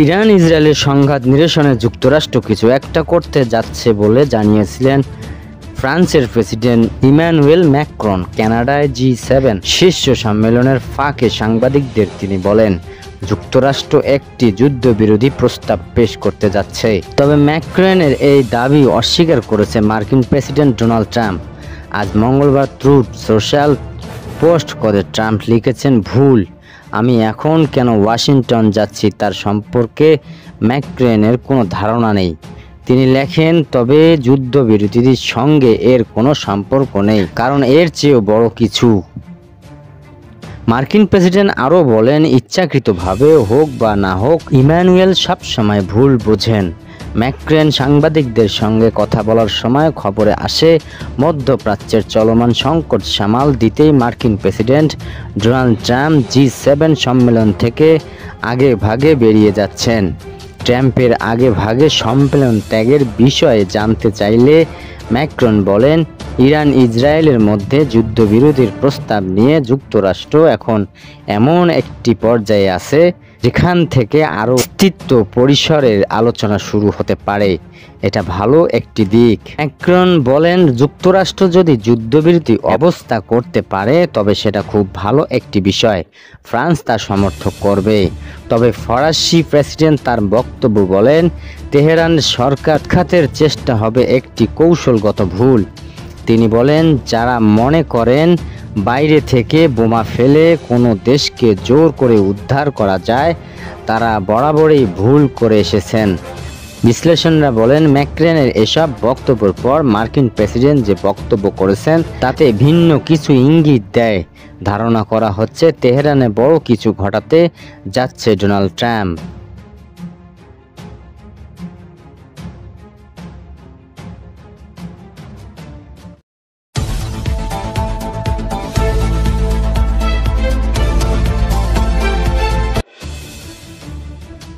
Iran ইসরায়েলের সংঘাত নিরসনে যুক্তরাষ্ট্র কিছু একটা করতে যাচ্ছে বলে জানিয়েছিলেন ফ্রান্সের প্রেসিডেন্ট ইমানুয়েল ম্যাক্রন। কানাডায় G7 শীর্ষ সম্মেলনের ফাঁকে সাংবাদিকদের তিনি বলেন, যুক্তরাষ্ট্র একটি যুদ্ধবিরোধী প্রস্তাব পেশ করতে যাচ্ছে। তবে ম্যাক্রনের এই দাবি অস্বীকার করেছে মার্কিন প্রেসিডেন্ট ডোনাল্ড ট্রাম্প। আজ মঙ্গলবার ট্রুথ সোশ্যাল পোস্ট করে ট্রাম্প লিখেছেন, ভুল, আমি এখন কেন ওয়াশিংটন যাচ্ছি তার সম্পর্কে ম্যাক্রনের কোনো ধারণা নেই। তিনি লেখেন, তবে যুদ্ধবিরতির সঙ্গে এর কোনো সম্পর্ক নেই, কারণ এর চেয়েও বড় কিছু। মার্কিন প্রেসিডেন্ট আরও বলেন, ইচ্ছাকৃতভাবে হোক বা না হোক, ইমানুয়েল সবসময় ভুল বোঝেন। ম্যাক্রন সাংবাদিকদের সঙ্গে কথা বলার সময় খবরে আসে, মধ্যপ্রাচ্যের চলমান সংকট সামাল দিতেই মার্কিন প্রেসিডেন্ট ডোনাল্ড ট্রাম্প G7 সম্মেলন থেকে আগে ভাগে বেরিয়ে যাচ্ছেন। ট্রাম্পের আগে ভাগে সম্মেলন ত্যাগের বিষয়ে জানতে চাইলে ম্যাক্রন বলেন, ইরান ইসরায়েলের মধ্যে যুদ্ধবিরতির প্রস্তাব নিয়ে যুক্তরাষ্ট্র এখন এমন একটি পর্যায়ে আছে যেখান থেকে আরও অস্তিত্ব পরিসরের আলোচনা শুরু হতে পারে। এটা ভালো একটি দিক। ম্যাক্রন বলেন, যুক্তরাষ্ট্র যদি যুদ্ধবিরতি অবস্থা করতে পারে তবে সেটা খুব ভালো একটি বিষয়। ফ্রান্স তা সমর্থন করবে। তবে ফরাসি প্রেসিডেন্ট তার বক্তব্য বলেন, তেহরানের সরকার খাতের চেষ্টা হবে একটি কৌশলগত ভুল। তিনি বলেন, যারা মনে করেন বাইরে থেকে বোমা ফেলে কোনো দেশকে জোর করে উদ্ধার করা যায়, তারা বরাবরই ভুল করে এসেছেন। বিশ্লেষণরা বলেন, ম্যাক্রনের এসব বক্তব্যের পর মার্কিন প্রেসিডেন্ট যে বক্তব্য করেছেন তাতে ভিন্ন কিছু ইঙ্গিত দেয়। ধারণা করা হচ্ছে তেহরানে বড় কিছু ঘটাতে যাচ্ছে ডোনাল্ড ট্রাম্প।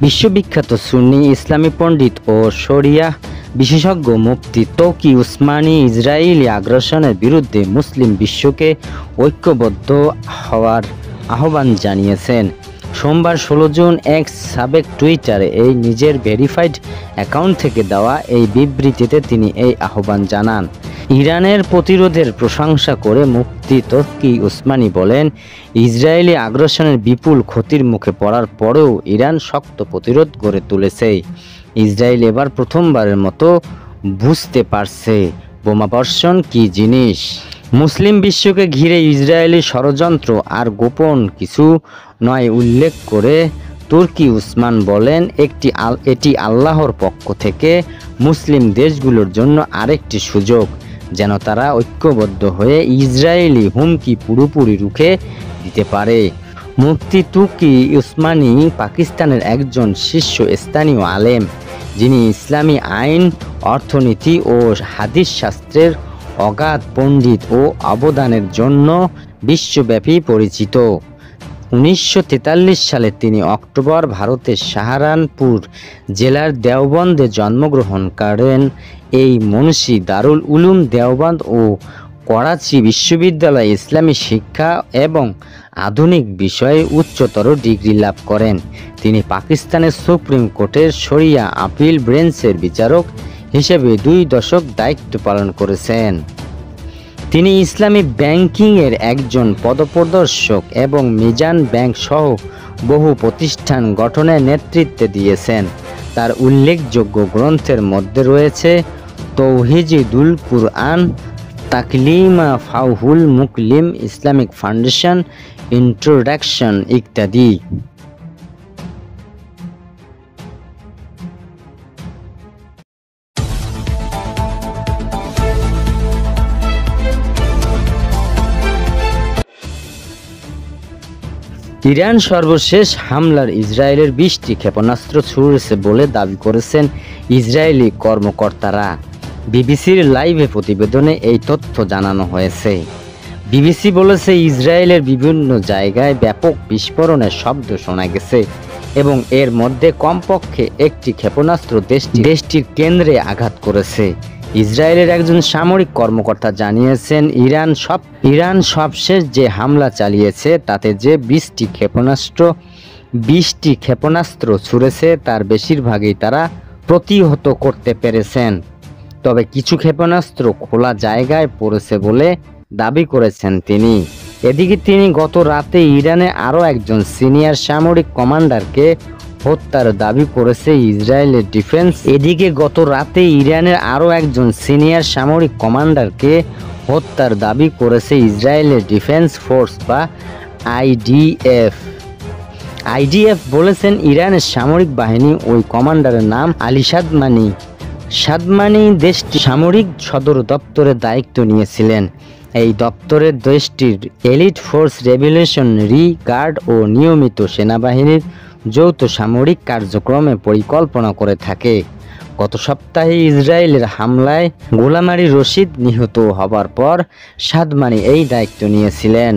বিশ্ববিখ্যাত সুন্নি ইসলামী পণ্ডিত ও শরিয়াহ বিশেষজ্ঞ মুফতি তৌকি উসমানী ইসরায়েলি আগ্রাসনের বিরুদ্ধে মুসলিম বিশ্বকে ঐক্যবদ্ধ হওয়ার আহ্বান জানিয়েছেন। সোমবার 16 জুন এক্স সাবেক টুইটারে এই নিজের ভেরিফাইড অ্যাকাউন্ট থেকে দেওয়া এই বিবৃতিতে তিনি এই আহ্বান জানান। ইরানের প্রতিরোধের প্রশংসা করে মুফতি তৌকি উসমানী বলেন, ইসরায়েলি আগ্রাসনের বিপুল ক্ষতির মুখে পড়ার পরেও ইরান শক্ত প্রতিরোধ গড়ে তুলেছে। ইসরায়েল এবার প্রথমবারের মতো বুঝতে পারছে বোমাবর্ষণ কী জিনিস। মুসলিম বিশ্বকে ঘিরে ইসরায়েলি ষড়যন্ত্র আর গোপন কিছু নয় উল্লেখ করে তুর্কি উসমান বলেন, এটি আল্লাহর পক্ষ থেকে মুসলিম দেশগুলোর জন্য আরেকটি সুযোগ, যেন তারা ঐক্যবদ্ধ হয়ে ইসরায়েলি হুমকি পুরোপুরি রুখে দিতে পারে। মুফতি তৌকি উসমানী পাকিস্তানের একজন শীর্ষস্থানীয় আলেম, যিনি ইসলামী আইন, অর্থনীতি ও হাদিস শাস্ত্রের অগাধ পণ্ডিত ও অবদানের জন্য বিশ্বব্যাপী পরিচিত। 1943 সালে তিনি অক্টোবর ভারতের সাহারানপুর জেলার দেওবন্দে জন্মগ্রহণ করেন। এই মনীষী দারুল উলুম দেওবন্দ ও করাচি বিশ্ববিদ্যালয়ে ইসলামী শিক্ষা এবং আধুনিক বিষয়ে উচ্চতর ডিগ্রি লাভ করেন। তিনি পাকিস্তানের সুপ্রিম কোর্টের শরিয়া আপিল বেঞ্চের বিচারক হিসেবে 2 দশক দায়িত্ব পালন করেছেন। তিনি ইসলামী ব্যাংকিংয়ের একজন পথপ্রদর্শক এবং মিজান ব্যাংক সহ বহু প্রতিষ্ঠান গঠনে নেতৃত্ব দিয়েছেন। তার উল্লেখযোগ্য গ্রন্থের মধ্যে রয়েছে তৌহিদুল কুরআন, তাকলিমা ফাহুল মুকলিম, ইসলামিক ফাউন্ডেশন, ইন্ট্রোডাকশন ইত্যাদি। ইরান সর্বশেষ হামলার ইসরায়েলের 20টি ক্ষেপণাস্ত্র ছুড়েছে বলে দাবি করেছেন ইসরায়েলি কর্মকর্তারা। বিবিসির লাইভে প্রতিবেদনে এই তথ্য জানানো হয়েছে। বিবিসি বলেছে, ইসরায়েলের বিভিন্ন জায়গায় ব্যাপক বিস্ফোরণের শব্দ শোনা গেছে এবং এর মধ্যে কমপক্ষে একটি ক্ষেপণাস্ত্র দেশটির কেন্দ্রে আঘাত করেছে। ইসরায়েলের একজন সামরিক কর্মকর্তা জানিয়েছেন, ইরান সবশেষ যে হামলা চালিয়েছে তাতে যে 20টি ক্ষেপণাস্ত্র 20টি ক্ষেপণাস্ত্র ছুড়েছে, তার বেশিরভাগই তারা প্রতিহত করতে পেরেছেন। তবে কিছু ক্ষেপণাস্ত্র খোলা জায়গায় পড়েছে বলে দাবি করেছেন তিনি। এদিকে তিনি গত রাতে ইরানে আরও একজন সিনিয়র সামরিক কমান্ডারকে হত্যার দাবি করেছে ইসরায়েলের ডিফেন্স। এদিকে গত রাতে ইরানের আরও একজন সিনিয়র সামরিক কমান্ডারকে হত্যার দাবি করেছে ইসরায়েলের ডিফেন্স ফোর্স বা আইডিএফ বলেছেন ইরানের সামরিক বাহিনী ওই কমান্ডারের নাম আলী সাদমানি। সাদমানি দেশটির সামরিক সদর দপ্তরের দায়িত্ব নিয়েছিলেন। এই দপ্তরে দেশটির এলিট ফোর্স, রেভলিউশনারি গার্ড ও নিয়মিত সেনাবাহিনীর যৌথ সামরিক কার্যক্রমে পরিকল্পনা করে থাকে। গত সপ্তাহে ইসরায়েলের হামলায় গোলাম আলী রশিদ নিহত হবার পর সাদমানি এই দায়িত্ব নিয়েছিলেন।